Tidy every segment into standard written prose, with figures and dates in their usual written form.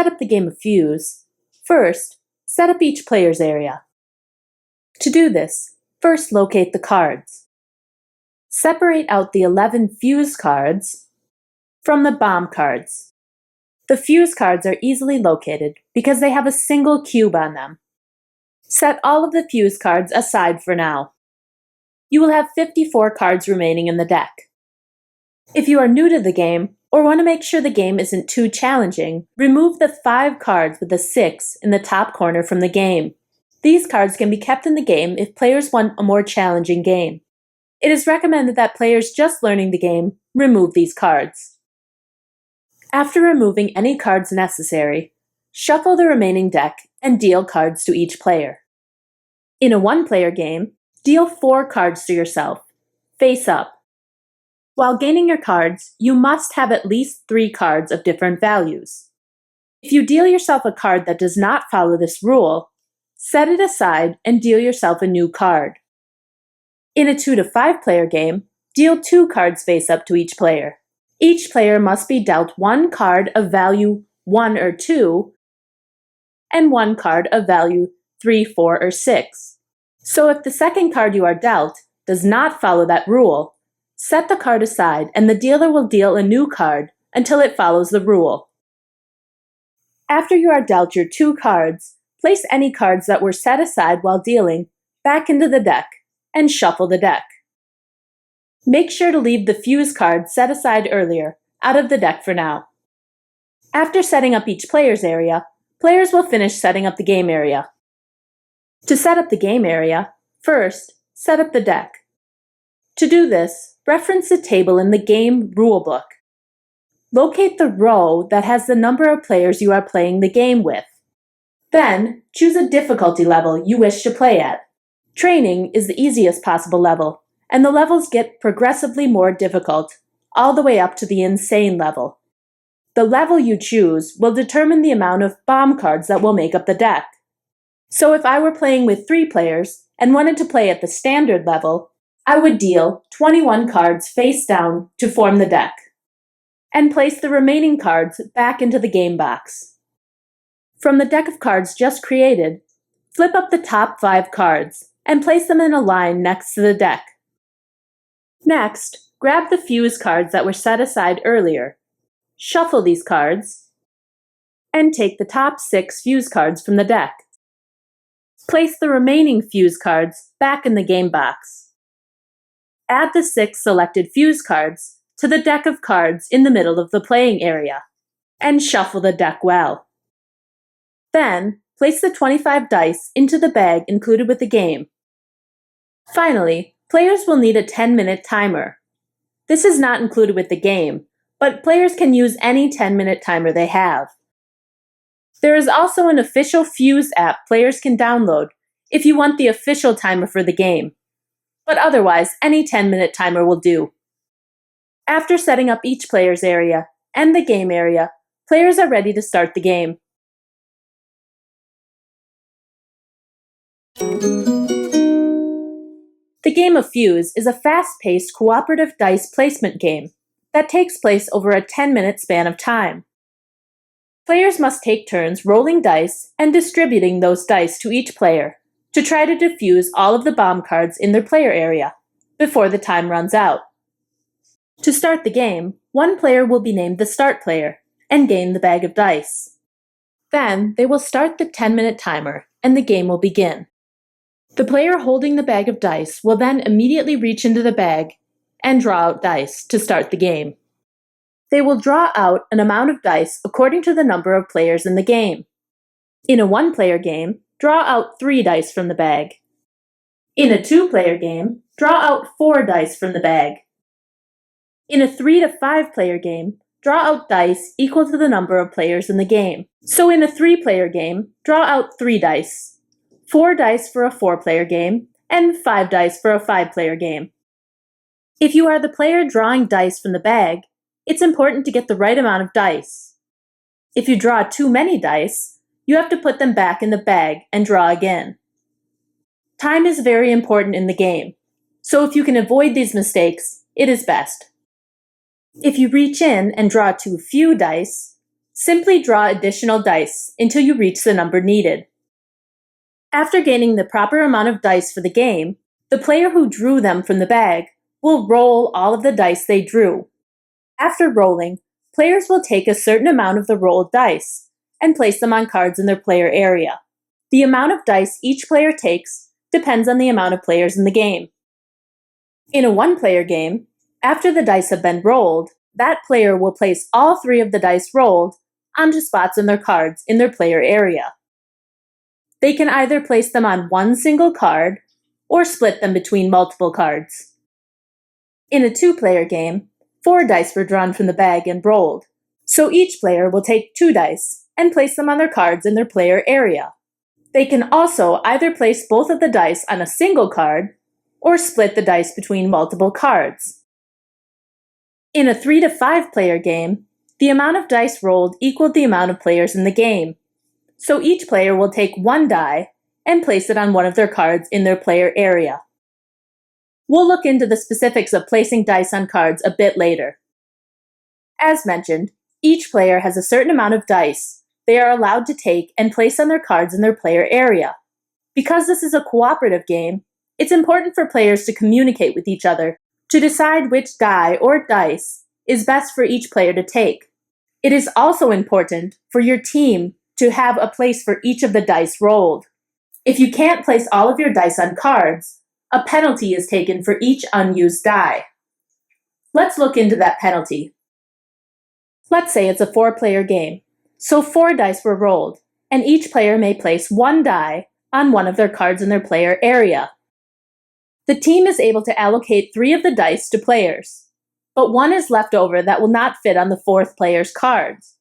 set up the game of Fuse, first, set up each player's area. To do this, first locate the cards. Separate out the 11 Fuse cards from the bomb cards. The Fuse cards are easily located because they have a single cube on them. Set all of the Fuse cards aside for now. You will have 54 cards remaining in the deck. If you are new to the game, or want to make sure the game isn't too challenging, remove the 5 cards with a 6 in the top corner from the game. These cards can be kept in the game if players want a more challenging game. It is recommended that players just learning the game remove these cards. After removing any cards necessary, shuffle the remaining deck and deal cards to each player. In a one-player game, deal 4 cards to yourself, face up. While gaining your cards, you must have at least 3 cards of different values. If you deal yourself a card that does not follow this rule, set it aside and deal yourself a new card. In a 2 to 5 player game, deal 2 cards face up to each player. Each player must be dealt 1 card of value 1 or 2 and 1 card of value 3, 4, or 6. So if the second card you are dealt does not follow that rule, set the card aside and the dealer will deal a new card until it follows the rule. After you are dealt your 2 cards, place any cards that were set aside while dealing back into the deck and shuffle the deck. Make sure to leave the Fuse card set aside earlier out of the deck for now. After setting up each player's area, players will finish setting up the game area. To set up the game area, first, set up the deck. To do this, reference the table in the game rulebook. Locate the row that has the number of players you are playing the game with. Then, choose a difficulty level you wish to play at. Training is the easiest possible level, and the levels get progressively more difficult, all the way up to the insane level. The level you choose will determine the amount of bomb cards that will make up the deck. So if I were playing with 3 players and wanted to play at the standard level, I would deal 21 cards face down to form the deck, and place the remaining cards back into the game box. From the deck of cards just created, flip up the top 5 cards and place them in a line next to the deck. Next, grab the Fuse cards that were set aside earlier, shuffle these cards, and take the top 6 Fuse cards from the deck. Place the remaining Fuse cards back in the game box. Add the 6 selected Fuse cards to the deck of cards in the middle of the playing area, and shuffle the deck well. Then, place the 25 dice into the bag included with the game. Finally, players will need a 10-minute timer. This is not included with the game, but players can use any 10-minute timer they have. There is also an official Fuse app players can download if you want the official timer for the game, but otherwise any 10-minute timer will do. After setting up each player's area and the game area, players are ready to start the game. The game of Fuse is a fast-paced cooperative dice placement game that takes place over a 10-minute span of time. Players must take turns rolling dice and distributing those dice to each player to try to defuse all of the bomb cards in their player area before the time runs out. To start the game, one player will be named the start player and gain the bag of dice. Then they will start the 10-minute timer and the game will begin. The player holding the bag of dice will then immediately reach into the bag and draw out dice to start the game. They will draw out an amount of dice according to the number of players in the game. In a one-player game, draw out 3 dice from the bag. In a 2-player game, draw out 4 dice from the bag. In a 3 to 5-player game, draw out dice equal to the number of players in the game. So in a 3-player game, draw out 3 dice. 4 dice for a 4-player game, and 5 dice for a 5-player game. If you are the player drawing dice from the bag, it's important to get the right amount of dice. If you draw too many dice, you have to put them back in the bag and draw again. Time is very important in the game, so if you can avoid these mistakes, it is best. If you reach in and draw too few dice, Simply draw additional dice until you reach the number needed. After gaining the proper amount of dice for the game, the player who drew them from the bag will roll all of the dice they drew. After rolling, players will take a certain amount of the rolled dice and place them on cards in their player area. The amount of dice each player takes depends on the amount of players in the game. In a one-player game, after the dice have been rolled, that player will place all 3 of the dice rolled onto spots in their cards in their player area. They can either place them on one single card or split them between multiple cards. In a 2-player game, 4 dice were drawn from the bag and rolled, so each player will take 2 dice and place them on their cards in their player area. They can also either place both of the dice on a single card or split the dice between multiple cards. In a 3 to 5-player game, the amount of dice rolled equaled the amount of players in the game, so each player will take 1 die and place it on one of their cards in their player area. We'll look into the specifics of placing dice on cards a bit later. As mentioned, each player has a certain amount of dice they are allowed to take and place on their cards in their player area. Because this is a cooperative game, it's important for players to communicate with each other to decide which die or dice is best for each player to take. It is also important for your team to have a place for each of the dice rolled. If you can't place all of your dice on cards, a penalty is taken for each unused die. Let's look into that penalty. Let's say it's a 4-player game, so 4 dice were rolled, and each player may place 1 die on one of their cards in their player area. The team is able to allocate 3 of the dice to players, but 1 is left over that will not fit on the 4th player's cards.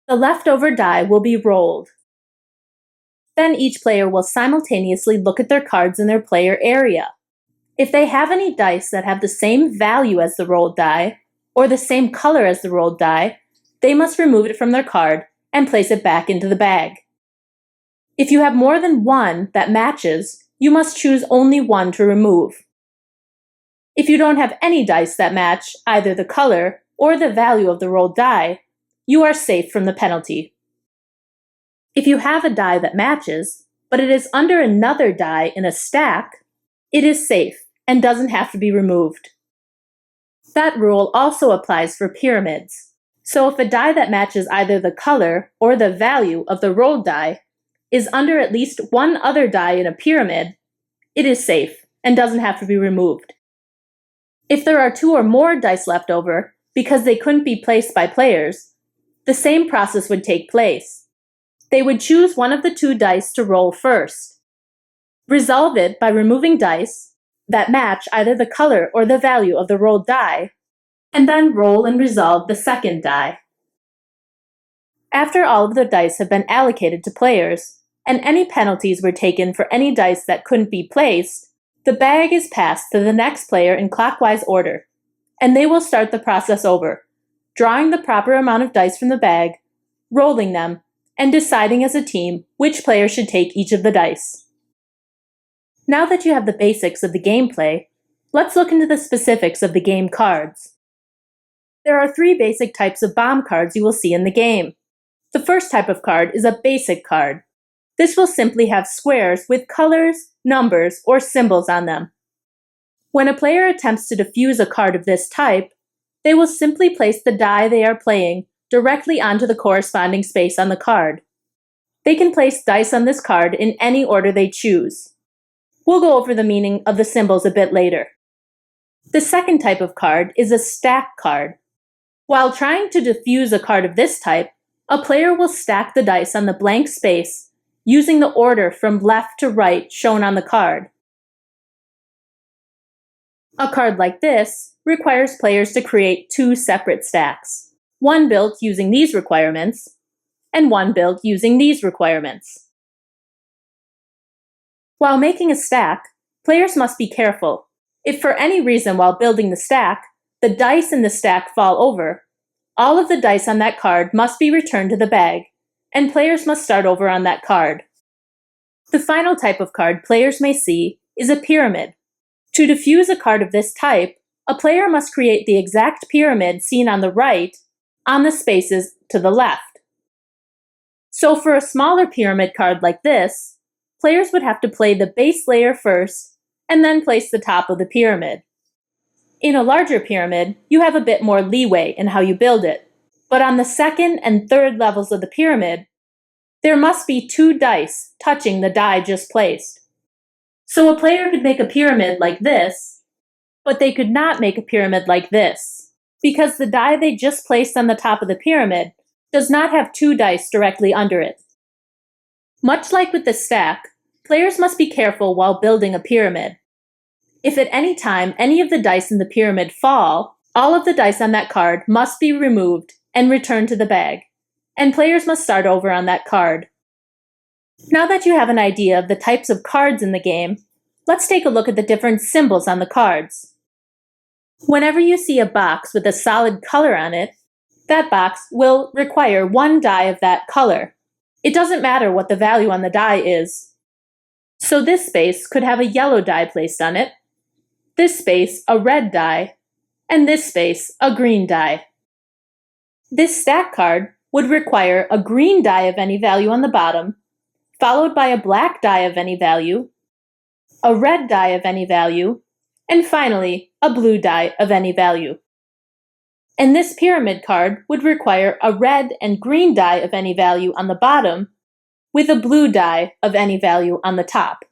The leftover die will be rolled. Then each player will simultaneously look at their cards in their player area. If they have any dice that have the same value as the rolled die, or the same color as the rolled die, they must remove it from their card and place it back into the bag. If you have more than 1 that matches, you must choose only 1 to remove. If you don't have any dice that match either the color or the value of the rolled die, you are safe from the penalty. If you have a die that matches, but it is under another die in a stack, it is safe and doesn't have to be removed. That rule also applies for pyramids. So if a die that matches either the color or the value of the rolled die is under at least 1 other die in a pyramid, it is safe and doesn't have to be removed. If there are 2 or more dice left over because they couldn't be placed by players, the same process would take place. They would choose one of the 2 dice to roll first. Resolve it by removing dice that match either the color or the value of the rolled die, and then roll and resolve the second die. After all of the dice have been allocated to players, and any penalties were taken for any dice that couldn't be placed, the bag is passed to the next player in clockwise order, and they will start the process over, drawing the proper amount of dice from the bag, rolling them, and deciding as a team which player should take each of the dice. Now that you have the basics of the gameplay, let's look into the specifics of the game cards. There are 3 basic types of bomb cards you will see in the game. The first type of card is a basic card. This will simply have squares with colors, numbers, or symbols on them. When a player attempts to defuse a card of this type, they will simply place the die they are playing directly onto the corresponding space on the card. They can place dice on this card in any order they choose. We'll go over the meaning of the symbols a bit later. The second type of card is a stack card. While trying to defuse a card of this type, a player will stack the dice on the blank space using the order from left to right shown on the card. A card like this requires players to create 2 separate stacks, one built using these requirements, and one built using these requirements. While making a stack, players must be careful. If for any reason while building the stack, the dice in the stack fall over, all of the dice on that card must be returned to the bag, and players must start over on that card. The final type of card players may see is a pyramid. To defuse a card of this type, a player must create the exact pyramid seen on the right on the spaces to the left. So for a smaller pyramid card like this, players would have to play the base layer first and then place the top of the pyramid. In a larger pyramid, you have a bit more leeway in how you build it, but on the second and third levels of the pyramid, there must be 2 dice touching the die just placed. So a player could make a pyramid like this, but they could not make a pyramid like this, because the die they just placed on the top of the pyramid does not have 2 dice directly under it. Much like with the stack, players must be careful while building a pyramid. If at any time any of the dice in the pyramid fall, all of the dice on that card must be removed and returned to the bag, and players must start over on that card. Now that you have an idea of the types of cards in the game, let's take a look at the different symbols on the cards. Whenever you see a box with a solid color on it, that box will require 1 die of that color. It doesn't matter what the value on the die is. So this space could have a yellow die placed on it, this space a red die, and this space a green die. This stack card would require a green die of any value on the bottom, followed by a black die of any value, a red die of any value, and finally a blue die of any value. And this pyramid card would require a red and green die of any value on the bottom, with a blue die of any value on the top.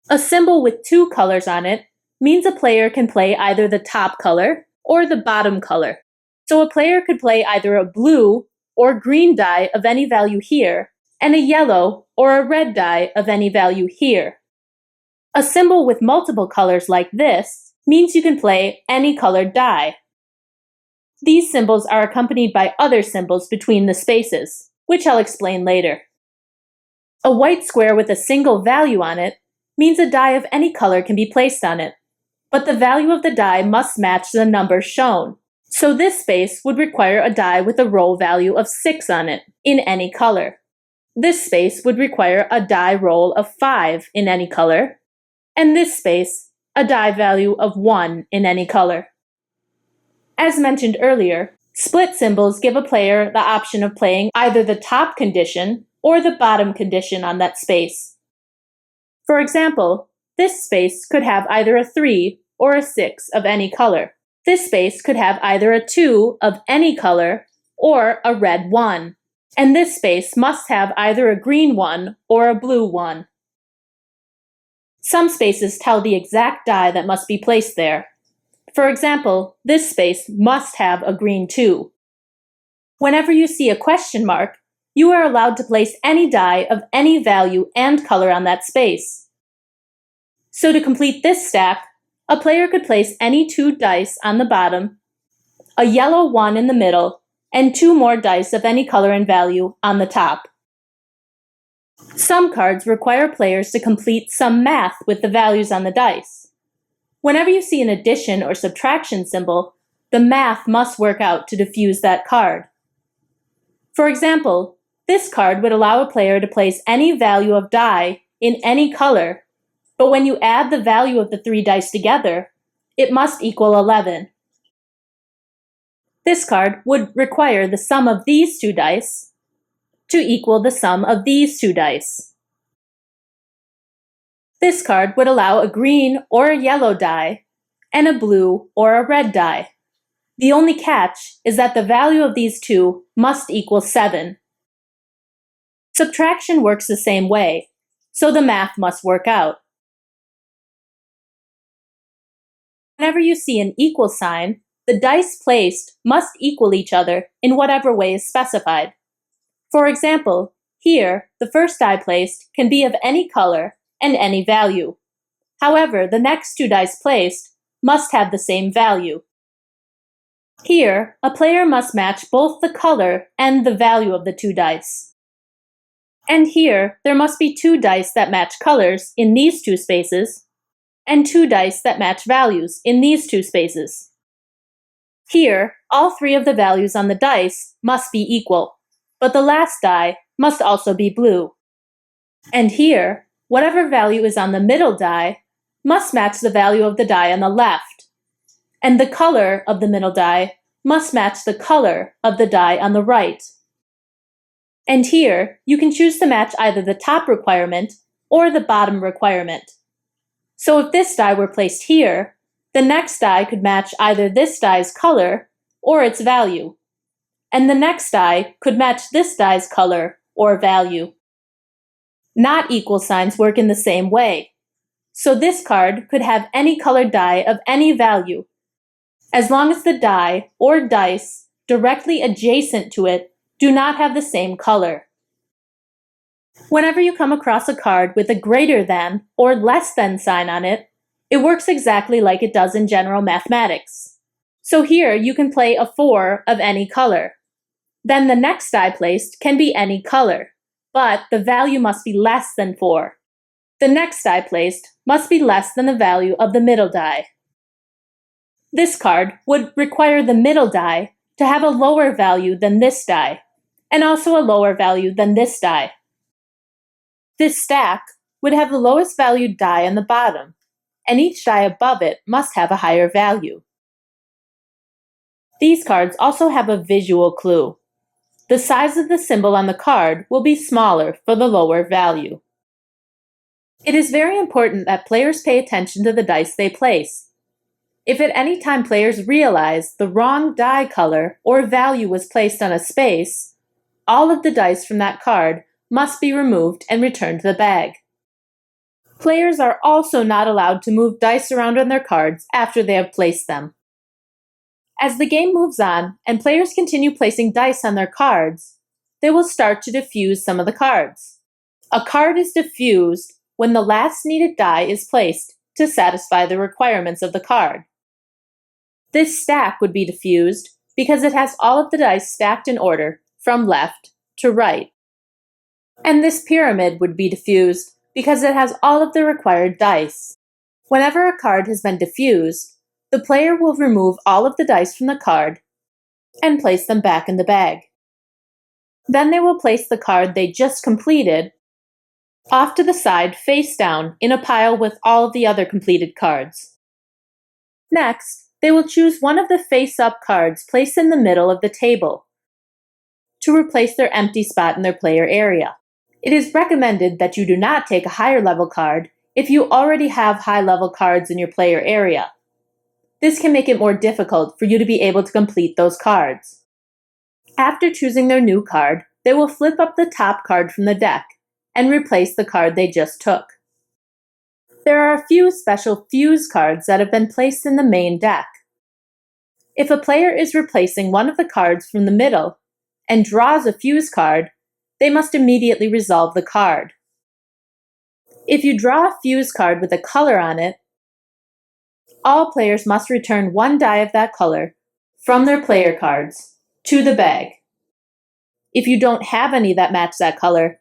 A symbol with 2 colors on it means a player can play either the top color or the bottom color. So a player could play either a blue or green die of any value here, and a yellow or a red die of any value here. A symbol with multiple colors like this means you can play any colored die. These symbols are accompanied by other symbols between the spaces, which I'll explain later. A white square with a single value on it means a die of any color can be placed on it, but the value of the die must match the number shown. So this space would require a die with a roll value of 6 on it, in any color. This space would require a die roll of 5 in any color, and this space, a die value of 1 in any color. As mentioned earlier, split symbols give a player the option of playing either the top condition or the bottom condition on that space. For example, this space could have either a 3 or a 6 of any color. This space could have either a 2 of any color or a red 1. And this space must have either a green 1 or a blue 1. Some spaces tell the exact die that must be placed there. For example, this space must have a green 2. Whenever you see a question mark, you are allowed to place any die of any value and color on that space. So to complete this stack, a player could place any 2 dice on the bottom, a yellow 1 in the middle, and 2 more dice of any color and value on the top. Some cards require players to complete some math with the values on the dice. Whenever you see an addition or subtraction symbol, the math must work out to defuse that card. For example, this card would allow a player to place any value of die in any color, but when you add the value of the 3 dice together, it must equal 11. This card would require the sum of these 2 dice to equal the sum of these 2 dice. This card would allow a green or a yellow die and a blue or a red die. The only catch is that the value of these 2 must equal 7. Subtraction works the same way, so the math must work out. Whenever you see an equal sign, the dice placed must equal each other in whatever way is specified. For example, here, the first die placed can be of any color and any value. However, the next 2 dice placed must have the same value. Here, a player must match both the color and the value of the 2 dice. And here, there must be 2 dice that match colors in these 2 spaces, and 2 dice that match values in these 2 spaces. Here, all 3 of the values on the dice must be equal, but the last die must also be blue. And here, whatever value is on the middle die must match the value of the die on the left, and the color of the middle die must match the color of the die on the right. And here, you can choose to match either the top requirement or the bottom requirement. So if this die were placed here, the next die could match either this die's color or its value, and the next die could match this die's color or value. Not equal signs work in the same way, so this card could have any colored die of any value, as long as the die or dice directly adjacent to it do not have the same color. Whenever you come across a card with a greater than or less than sign on it, it works exactly like it does in general mathematics. So here you can play a 4 of any color. Then the next die placed can be any color, but the value must be less than 4. The next die placed must be less than the value of the middle die. This card would require the middle die to have a lower value than this die, and also a lower value than this die. This stack would have the lowest valued die on the bottom, and each die above it must have a higher value. These cards also have a visual clue. The size of the symbol on the card will be smaller for the lower value. It is very important that players pay attention to the dice they place. If at any time players realize the wrong die color or value was placed on a space, all of the dice from that card must be removed and returned to the bag. Players are also not allowed to move dice around on their cards after they have placed them. As the game moves on and players continue placing dice on their cards, they will start to defuse some of the cards. A card is defused when the last needed die is placed to satisfy the requirements of the card. This stack would be defused because it has all of the dice stacked in order from left to right. And this pyramid would be defused because it has all of the required dice. Whenever a card has been defused, the player will remove all of the dice from the card and place them back in the bag. Then they will place the card they just completed off to the side face down in a pile with all of the other completed cards. Next, they will choose one of the face-up cards placed in the middle of the table to replace their empty spot in their player area. It is recommended that you do not take a higher level card if you already have high level cards in your player area. This can make it more difficult for you to be able to complete those cards. After choosing their new card, they will flip up the top card from the deck and replace the card they just took. There are a few special fuse cards that have been placed in the main deck. If a player is replacing one of the cards from the middle and draws a fuse card, they must immediately resolve the card. If you draw a fuse card with a color on it, all players must return one die of that color from their player cards to the bag. If you don't have any that match that color,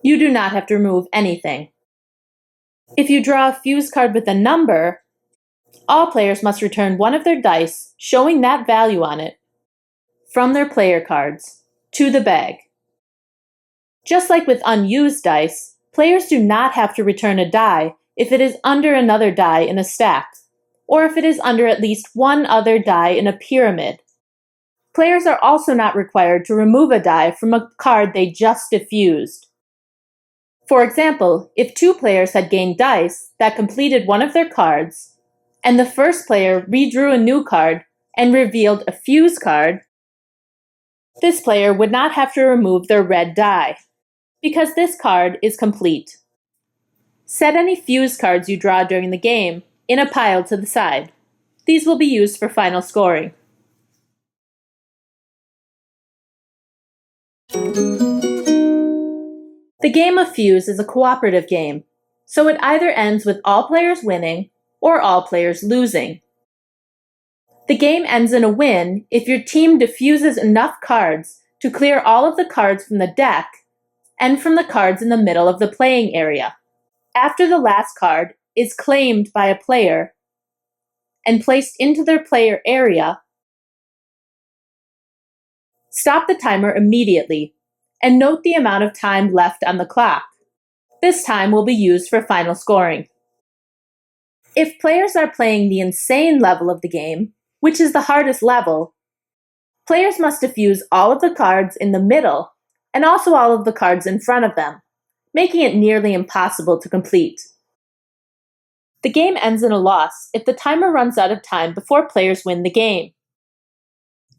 you do not have to remove anything. If you draw a fuse card with a number, all players must return one of their dice showing that value on it from their player cards to the bag. Just like with unused dice, players do not have to return a die if it is under another die in a stack, or if it is under at least one other die in a pyramid. Players are also not required to remove a die from a card they just defused. For example, if two players had gained dice that completed one of their cards, and the first player redrew a new card and revealed a fuse card, this player would not have to remove their red die, because this card is complete. Set any fuse cards you draw during the game in a pile to the side. These will be used for final scoring. The game of Fuse is a cooperative game, so it either ends with all players winning or all players losing. The game ends in a win if your team defuses enough cards to clear all of the cards from the deck and from the cards in the middle of the playing area. After the last card is claimed by a player and placed into their player area, stop the timer immediately and note the amount of time left on the clock. This time will be used for final scoring. If players are playing the insane level of the game, which is the hardest level, Players must defuse all of the cards in the middle and also all of the cards in front of them, making it nearly impossible to complete. The game ends in a loss if the timer runs out of time before players win the game.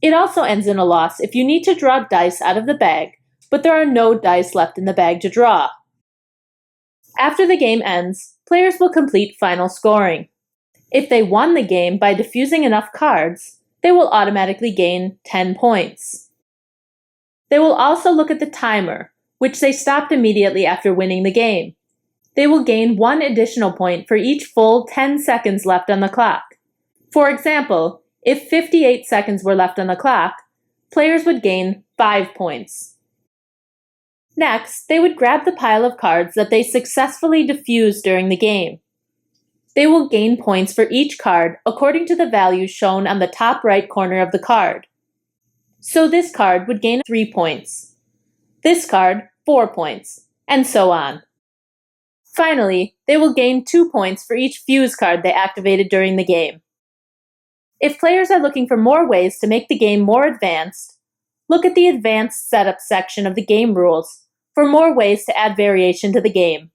It also ends in a loss if you need to draw dice out of the bag, but there are no dice left in the bag to draw. After the game ends, players will complete final scoring. If they won the game by defusing enough cards, they will automatically gain 10 points. They will also look at the timer, which they stopped immediately after winning the game. They will gain 1 additional point for each full 10 seconds left on the clock. For example, if 58 seconds were left on the clock, players would gain 5 points. Next, they would grab the pile of cards that they successfully defused during the game. They will gain points for each card according to the values shown on the top right corner of the card. So this card would gain 3 points, this card 4 points, and so on. Finally, they will gain 2 points for each fuse card they activated during the game. If players are looking for more ways to make the game more advanced, look at the Advanced Setup section of the game rules for more ways to add variation to the game.